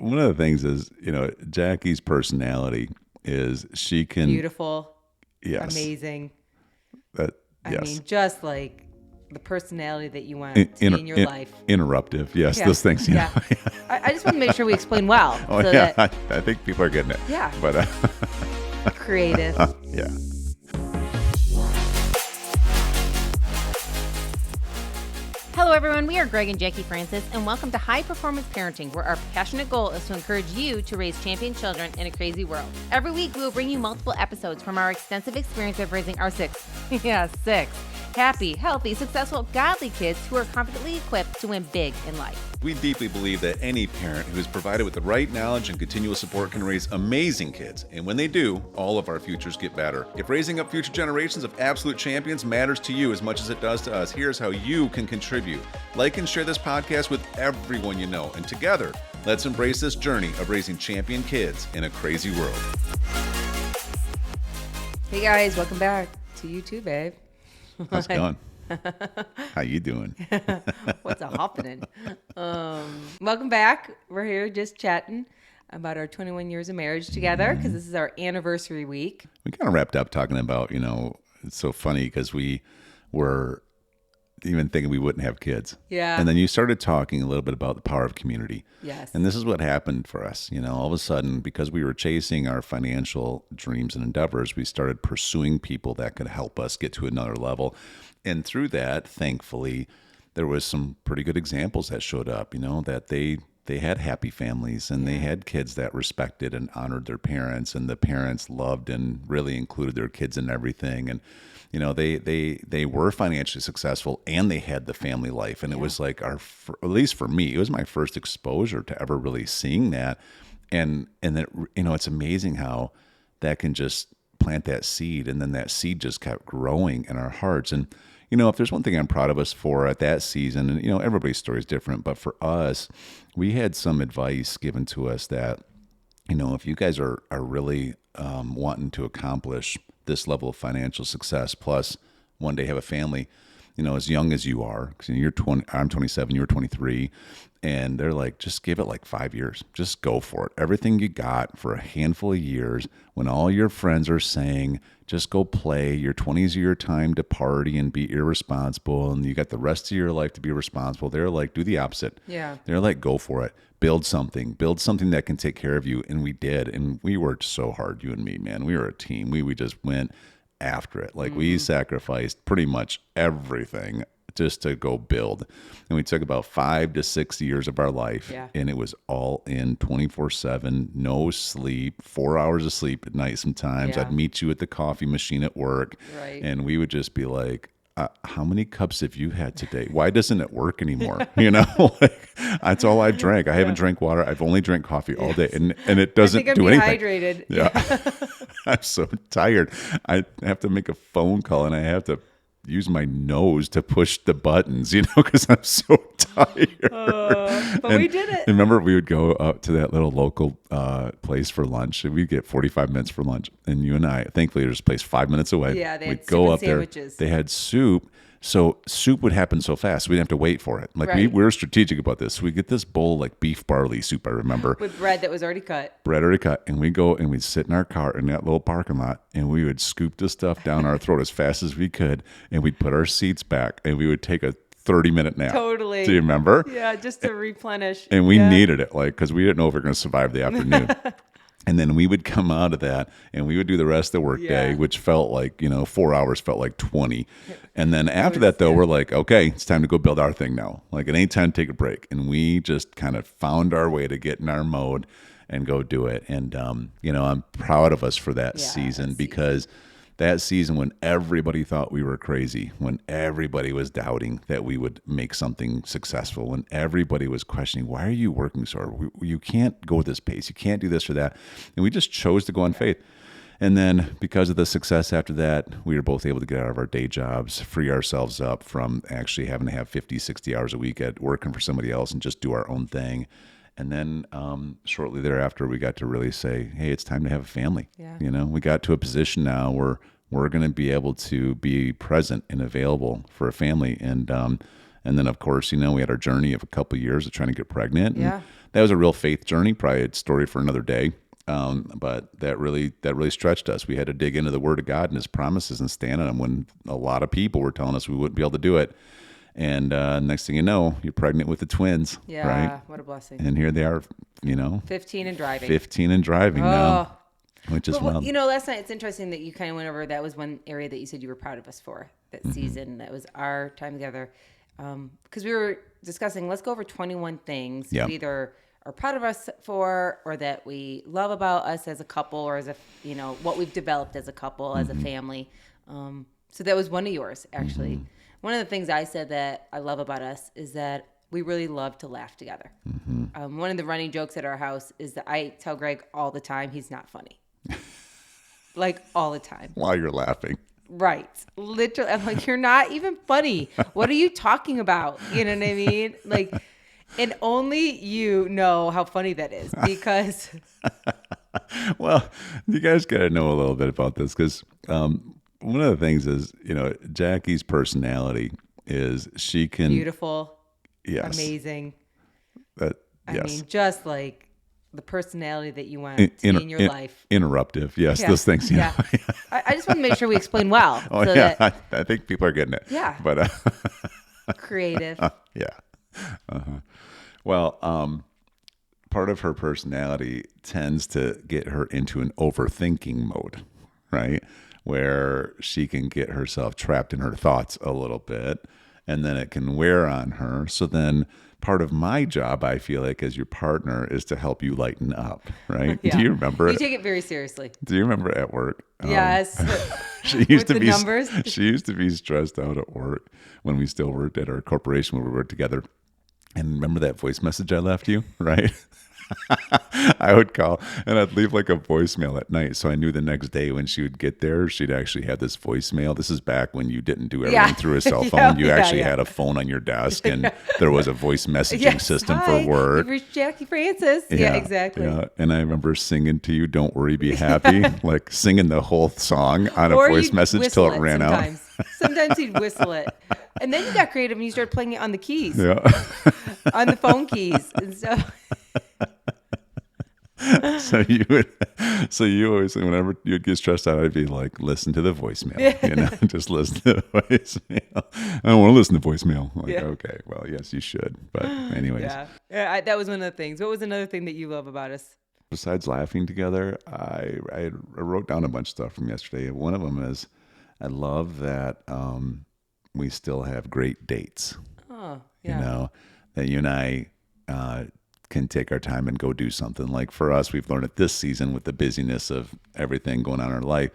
one of the things is, Jackie's personality is she can, Beautiful, yes, amazing. that, I yes, mean, just like the personality that you want to be in your life. Interruptive. Yes, Yeah. those things. Yeah. I just want to make sure we explain well. Oh, so yeah. That, I think people are getting it. Yeah. But, creative. yeah. Hello, everyone. We are Greg and Jacquie Francis, and welcome to High Performance Parenting, where our passionate goal is to encourage you to raise champion children in a crazy world. Every week, we will bring you multiple episodes from our extensive experience of raising our six happy, healthy, successful, godly kids who are confidently equipped to win big in life. We deeply believe that any parent who is provided with the right knowledge and continual support can raise amazing kids. And when they do, all of our futures get better. If raising up future generations of absolute champions matters to you as much as it does to us, here's how you can contribute. Like and share this podcast with everyone you know. And together, let's embrace this journey of raising champion kids in a crazy world. Hey guys, welcome back to you too, babe. How's it going? How you doing? What's a happening? Welcome back. We're here just chatting about our 21 years of marriage together because this is our anniversary week. We kind of wrapped up talking about, it's so funny because we were even thinking we wouldn't have kids. Yeah. And then you started talking a little bit about the power of community. Yes. And this is what happened for us. All of a sudden, because we were chasing our financial dreams and endeavors, we started pursuing people that could help us get to another level. And through that, thankfully, there was some pretty good examples that showed up, that they had happy families and they had kids that respected and honored their parents, and the parents loved and really included their kids in everything. And they were financially successful and they had the family life. And it was like at least for me, it was my first exposure to ever really seeing that. And that, it's amazing how that can just plant that seed, and then that seed just kept growing in our hearts. And, if there's one thing I'm proud of us for at that season, and, everybody's story is different, but for us, we had some advice given to us that, if you guys are really wanting to accomplish this level of financial success, plus one day have a family, as young as you are, because you're 20, I'm 27, you're 23, and they're like, just give it like 5 years. Just go for it. Everything you got for a handful of years, when all your friends are saying, just go play, your 20s are your time to party and be irresponsible, and you got the rest of your life to be responsible. They're like, do the opposite. Yeah. They're like, go for it. Build something that can take care of you. And we did. And we worked so hard, you and me, man. We were a team. We just went after it. Like we sacrificed pretty much everything just to go build. And we took about 5 to 6 years of our life, and it was all in 24/7, no sleep, 4 hours of sleep at night sometimes. I'd meet you at the coffee machine at work, and we would just be like, how many cups have you had today? Why doesn't it work anymore? Like, that's all I've drank. I haven't drank water. I've only drank coffee all day, and it doesn't do anything. I think I'm dehydrated. Yeah. I'm so tired. I have to make a phone call, and I have to use my nose to push the buttons, because I'm so tired. But we did it. Remember, we would go up to that little local place for lunch, and we'd get 45 minutes for lunch. And you and I, thankfully, there's a place 5 minutes away. Yeah, they had We'd go soup up and sandwiches. There. They had soup. So soup would happen so fast, we didn't have to wait for it. Like we were strategic about this. So we get this bowl like beef barley soup, I remember. With bread that was already cut. And we go and we'd sit in our car in that little parking lot, and we would scoop the stuff down our throat as fast as we could, and we'd put our seats back, and we would take a 30-minute nap. Totally. Do you remember? Yeah, just to replenish. And we needed it, because we didn't know if we were going to survive the afternoon. And then we would come out of that, and we would do the rest of the work day, which felt like, 4 hours felt like 20. And then after that, though, we're like, okay, it's time to go build our thing now. Like, it ain't time to take a break. And we just kind of found our way to get in our mode and go do it. And, I'm proud of us for that season, because that season when everybody thought we were crazy, when everybody was doubting that we would make something successful, when everybody was questioning, why are you working so hard? You can't go this pace. You can't do this or that. And we just chose to go on faith. And then because of the success after that, we were both able to get out of our day jobs, free ourselves up from actually having to have 50, 60 hours a week at working for somebody else and just do our own thing. And then shortly thereafter, we got to really say, hey, it's time to have a family. Yeah. We got to a position now where we're going to be able to be present and available for a family. And then, of course, we had our journey of a couple of years of trying to get pregnant. Yeah. And that was a real faith journey, probably a story for another day. But that really stretched us. We had to dig into the Word of God and His promises and stand on them when a lot of people were telling us we wouldn't be able to do it. And next thing you know, you're pregnant with the twins. Yeah, right? What a blessing. And here they are, 15 and driving. 15 and driving now, which is wild. Last night it's interesting that you kind of went over. That was one area that you said you were proud of us for that season. That was our time together, because we were discussing. Let's go over 21 things we either are proud of us for, or that we love about us as a couple, or as what we've developed as a couple, as a family. So that was one of yours, actually. One of the things I said that I love about us is that we really love to laugh together. One of the running jokes at our house is that I tell Greg all the time he's not funny. Like all the time. While you're laughing. Right. Literally. I'm like, you're not even funny. What are you talking about? You know what I mean? Like, and only you know how funny that is, because. Well, you guys got to know a little bit about this, because one of the things is, Jackie's personality is she can. Beautiful. Yes. Amazing. Yes. I mean, just like the personality that you want to be in your life. Interruptive. Yes, those things. Yeah. I just want to make sure we explain well. Oh, so yeah. I think people are getting it. Yeah. But creative. Yeah. Well, part of her personality tends to get her into an overthinking mode, right? Where she can get herself trapped in her thoughts a little bit, and then it can wear on her. So then part of my job, I feel like, as your partner, is to help you lighten up, right? Yeah. Do you remember You take it very seriously. Do you remember at work? Yes. She used to the be numbers. She used to be stressed out at work when we still worked at our corporation where we worked together. And remember that voice message I left you, right? I would call and I'd leave like a voicemail at night. So I knew the next day when she would get there, she'd actually have this voicemail. This is back when you didn't do everything through a cell phone. You actually had a phone on your desk, and there was a voice messaging system for work. You've reached Jacquie Francis. Yeah, exactly. Yeah. And I remember singing to you, "Don't worry, be happy," like singing the whole song on a voice message till it ran out. Sometimes he'd whistle it. And then you got creative and you started playing it on the keys. Yeah. On the phone keys. And so you always, whenever you'd get stressed out, I'd be like, listen to the voicemail, just listen to the voicemail. I don't want to listen to voicemail. I'm like, okay, well, yes, you should. But anyways. Yeah, that was one of the things. What was another thing that you love about us? Besides laughing together, I wrote down a bunch of stuff from yesterday. One of them is, I love that we still have great dates. Oh, yeah. That you and I can take our time and go do something. Like for us, we've learned it this season with the busyness of everything going on in our life.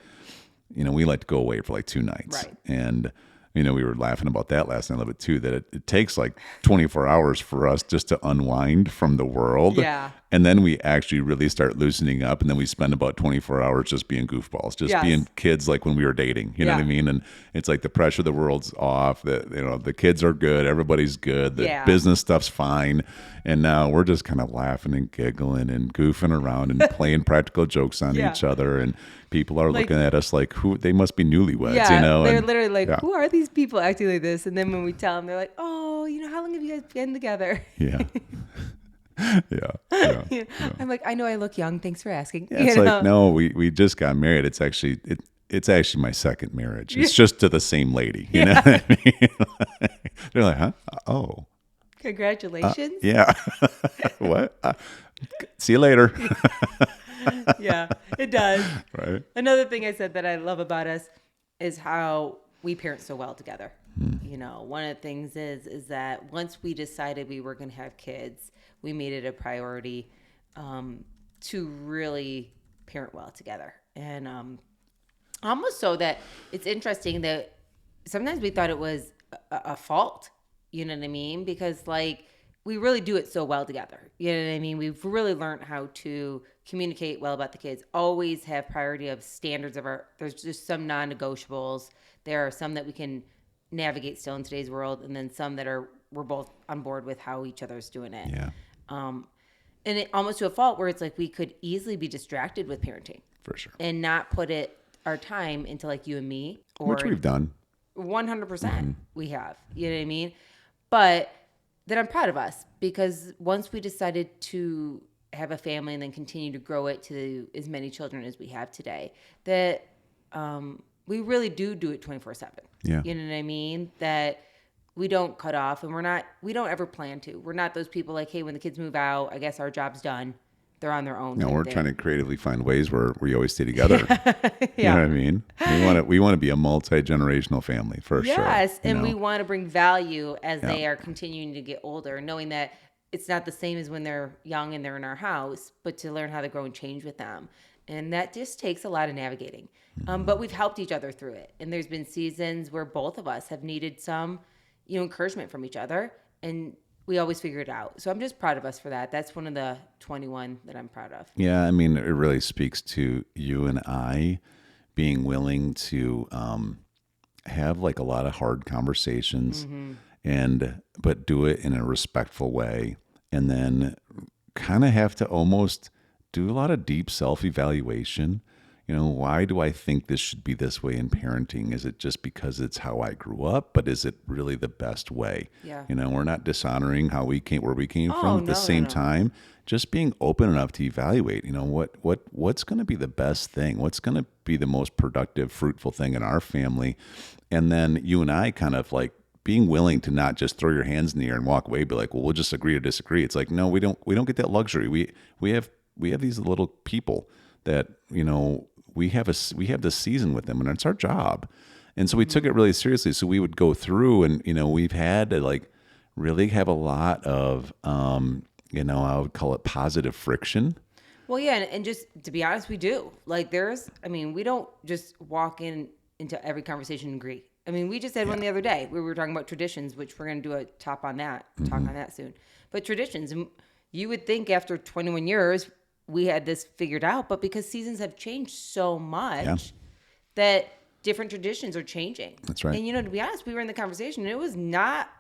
We like to go away for like 2 nights. Right. And, we were laughing about that last night a little bit too, that it takes like 24 hours for us just to unwind from the world. Yeah. And then we actually really start loosening up. And then we spend about 24 hours just being goofballs, just being kids like when we were dating. You know what I mean? And it's like the pressure of the world's off. The kids are good. Everybody's good. The business stuff's fine. And now we're just kind of laughing and giggling and goofing around and playing practical jokes on each other. And people are looking at us like, who they must be newlyweds, They're literally like, who are these people acting like this? And then when we tell them, they're like, oh, how long have you guys been together? Yeah. Yeah. I'm like, I know I look young. Thanks for asking. Yeah, it's like, no, we just got married. It's actually my second marriage. It's just to the same lady. You know what I mean? They're like, huh? Oh. Congratulations. Yeah. What? See you later. Yeah, it does. Right. Another thing I said that I love about us is how we parent so well together. One of the things is that once we decided we were going to have kids, we made it a priority to really parent well together. And almost so that it's interesting that sometimes we thought it was a fault, you know what I mean? Because we really do it so well together. You know what I mean? We've really learned how to communicate well about the kids, always have priority of standards there's just some non-negotiables. There are some that we can navigate still in today's world, and then some that we're both on board with how each other's doing it. Yeah. And it almost to a fault where it's like we could easily be distracted with parenting. For sure. And not put our time into you and me. Which we've done. 100% we have. You know what I mean? But that I'm proud of us, because once we decided to have a family and then continue to grow it to as many children as we have today, that we really do it 24/7. Yeah. You know what I mean? That we don't cut off, and we don't ever plan to. We're not those people like, hey, when the kids move out, I guess our job's done. They're on their own. No, type we're thing. trying to creatively find ways where we always stay together. You Yeah. know what I mean? We want to be a multi-generational family for sure. Yes, you and know? we want to bring value as Yeah. they are continuing to get older, knowing that it's not the same as when they're young and they're in our house, but to learn how to grow and change with them. And that just takes a lot of navigating. But we've helped each other through it. And there's been seasons where both of us have needed some, encouragement from each other, and we always figure it out. So I'm just proud of us for that. That's one of the 21 that I'm proud of. Yeah, I mean, it really speaks to you and I being willing to have like a lot of hard conversations, but do it in a respectful way, and then kind of have to almost do a lot of deep self-evaluation. Why do I think this should be this way in parenting? Is it just because it's how I grew up, but is it really the best way? Yeah. We're not dishonoring where we came Oh, from. At the no, same no. time, just being open enough to evaluate, what's going to be the best thing? What's going to be the most productive, fruitful thing in our family? And then you and I kind of like being willing to not just throw your hands in the air and walk away, be like, well, we'll just agree to disagree. It's like, no, we don't get that luxury. We have these little people that, we have this season with them, and it's our job. And so we took it really seriously. So we would go through, and, we've had to like really have a lot of, I would call it positive friction. Well, yeah, and just to be honest, we do. Like we don't just walk into every conversation and agree. We just had one the other day where we were talking about traditions, which we're going to do a talk on that soon. But traditions, and you would think after 21 years, we had this figured out, but because seasons have changed so much that different traditions are changing. That's right. And, to be honest, we were in the conversation, and it was not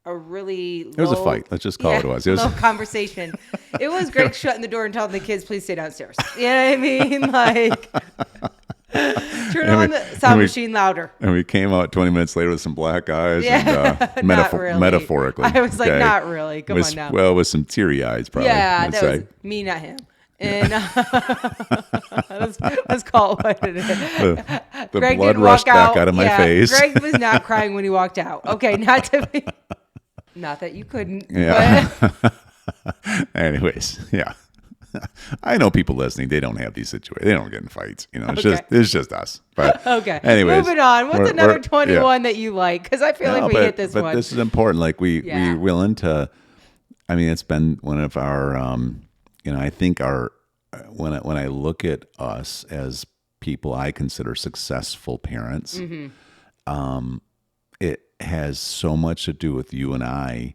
a really It was a fight. Let's just call it what it was. It was low conversation. It was Greg shutting the door and telling the kids, please stay downstairs. You know what I mean? Like, turn on the sound machine louder. And we came out 20 minutes later with some black eyes. Yeah, And, not really. metaphorically. I was like, okay? not really. Come on now. Well, with some teary eyes, probably. Yeah, I'd that say. was me, not him. And let's call it what it is. The Greg blood didn't rushed walk back out of my face. Greg was not crying when he walked out. Okay, not that you couldn't. Yeah. Anyways, yeah. I know people listening, they don't have these situations. They don't get in fights. It's just us. But okay. anyways, Moving on. What's another 21 that you like? Because I feel like we hit this but one. This is important. Like we're willing to, it's been one of our, I think when I look at us as people I consider successful parents, it has so much to do with you and I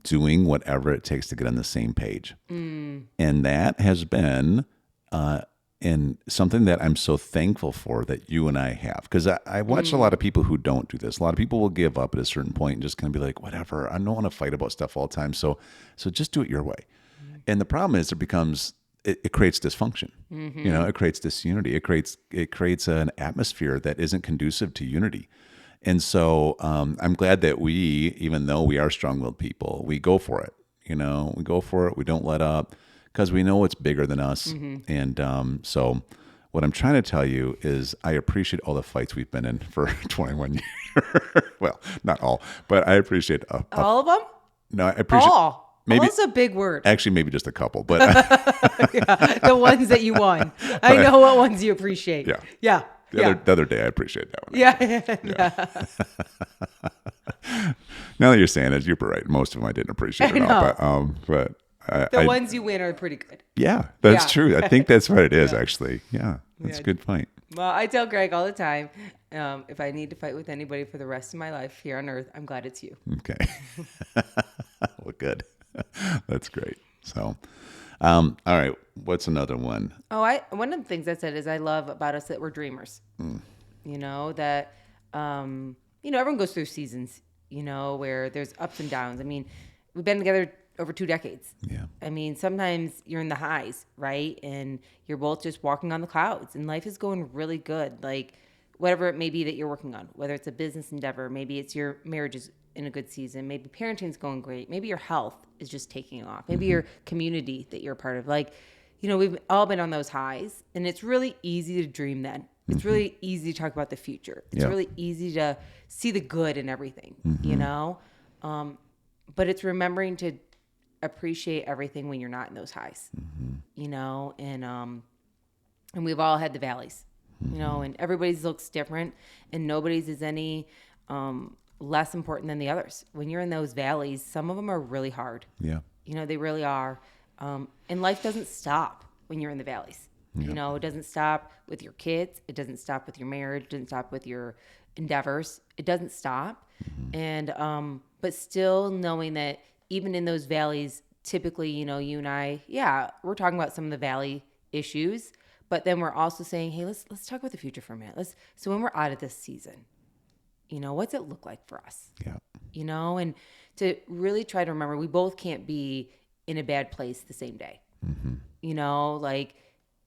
doing whatever it takes to get on the same page. And that has been and something that I'm so thankful for that you and I have. Because I watch a lot of people who don't do this. A lot of people will give up at a certain point and just kind of be like, whatever, I don't want to fight about stuff all the time. So just do it your way. And the problem is it creates dysfunction. It creates disunity. It creates an atmosphere that isn't conducive to unity. And so I'm glad that even though we are strong-willed people, we go for it. We go for it. We don't let up because we know it's bigger than us. And so what I'm trying to tell you is I appreciate all the fights we've been in for 21 years. Well, not all, but I appreciate all of them? No, I appreciate all. Maybe All's a big word. Actually, maybe just a couple, but the ones that you won. I know what ones you appreciate. Yeah. The other day, I appreciate that one. Yeah. Now that you're saying it, you're right. Most of them I didn't appreciate at all. But the ones you win are pretty good. Yeah, that's true. I think that's what it is, actually. Yeah, that's a good point. Well, I tell Greg all the time, if I need to fight with anybody for the rest of my life here on earth, I'm glad it's you. Okay. Well, good. That's great. So, all right. What's another one? One of the things I said is I love about us that we're dreamers. That everyone goes through seasons, where there's ups and downs. We've been together over 2 decades. Yeah. Sometimes you're in the highs, right? And you're both just walking on the clouds and life is going really good. Like whatever it may be that you're working on, whether it's a business endeavor, maybe it's your marriage is in a good season. Maybe parenting's going great. Maybe your health is just taking off. Maybe your community that you're a part of. Like, we've all been on those highs, and it's really easy to dream then. It's really easy to talk about the future. It's really easy to see the good in everything, but it's remembering to appreciate everything when you're not in those highs, and we've all had the valleys, and everybody's looks different, and nobody's is any less important than the others. When you're in those valleys, some of them are really hard. Yeah. They really are. And life doesn't stop when you're in the valleys. It doesn't stop with your kids. It doesn't stop with your marriage. It doesn't stop with your endeavors. It doesn't stop. And, but still knowing that even in those valleys, typically, you and I, we're talking about some of the valley issues, but then we're also saying, hey, let's talk about the future for a minute. So when we're out of this season, what's it look like for us? Yeah. And to really try to remember, we both can't be in a bad place the same day. Like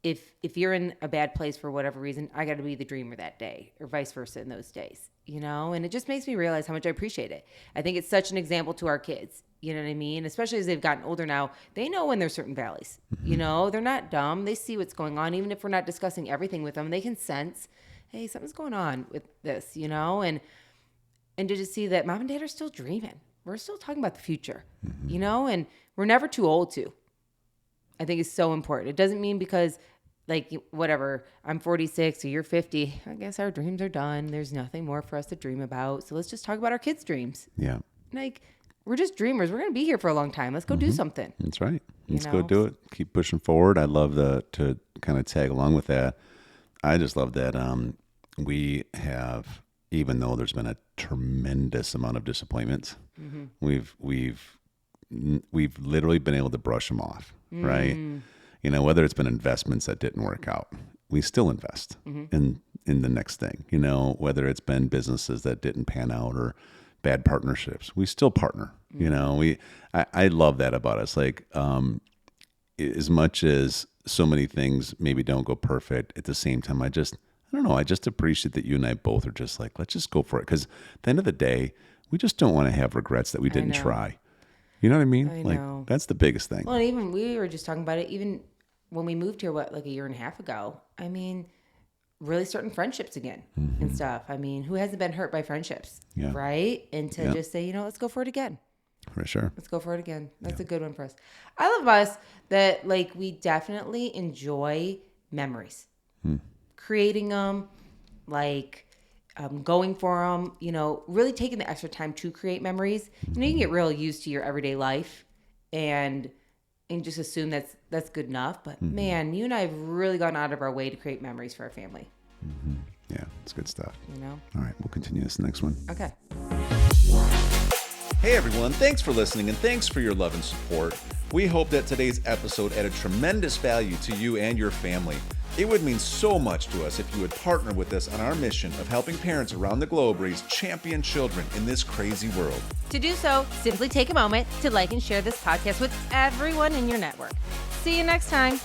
if you're in a bad place for whatever reason, I got to be the dreamer that day, or vice versa in those days, and it just makes me realize how much I appreciate it. I think it's such an example to our kids, you know what I mean? Especially as they've gotten older now, they know when there's certain valleys, they're not dumb. They see what's going on. Even if we're not discussing everything with them, they can sense, hey, something's going on with this, and to just see that mom and dad are still dreaming. We're still talking about the future, and we're never too old to. I think it's so important. It doesn't mean because, like, whatever, I'm 46 or you're 50, I guess our dreams are done. There's nothing more for us to dream about. So let's just talk about our kids' dreams. Yeah. Like, we're just dreamers. We're going to be here for a long time. Let's go do something. That's right. Let's go do it. Keep pushing forward. I love to kind of tag along with that. I just love that we have, even though there's been a tremendous amount of disappointments, we've literally been able to brush them off, right? Whether it's been investments that didn't work out, we still invest in the next thing. Whether it's been businesses that didn't pan out or bad partnerships, we still partner. I love that about us. Like, as much as so many things maybe don't go perfect, at the same time, I don't know. I just appreciate that you and I both are just like, let's just go for it. Because at the end of the day, we just don't want to have regrets that we didn't try. You know what I mean? I know. That's the biggest thing. Well, even we were just talking about it, even when we moved here, like a year and a half ago, I mean, really starting friendships again and stuff. I mean, who hasn't been hurt by friendships? Yeah. Right? And to just say, let's go for it again. For sure. Let's go for it again. That's a good one for us. I love us that, like, we definitely enjoy memories. Creating them, like going for them, really taking the extra time to create memories. You can get real used to your everyday life and just assume that's good enough. But man, you and I have really gone out of our way to create memories for our family. Yeah, it's good stuff. All right, we'll continue this next one. Okay. Hey everyone, thanks for listening and thanks for your love and support. We hope that today's episode added tremendous value to you and your family. It would mean so much to us if you would partner with us on our mission of helping parents around the globe raise champion children in this crazy world. To do so, simply take a moment to like and share this podcast with everyone in your network. See you next time.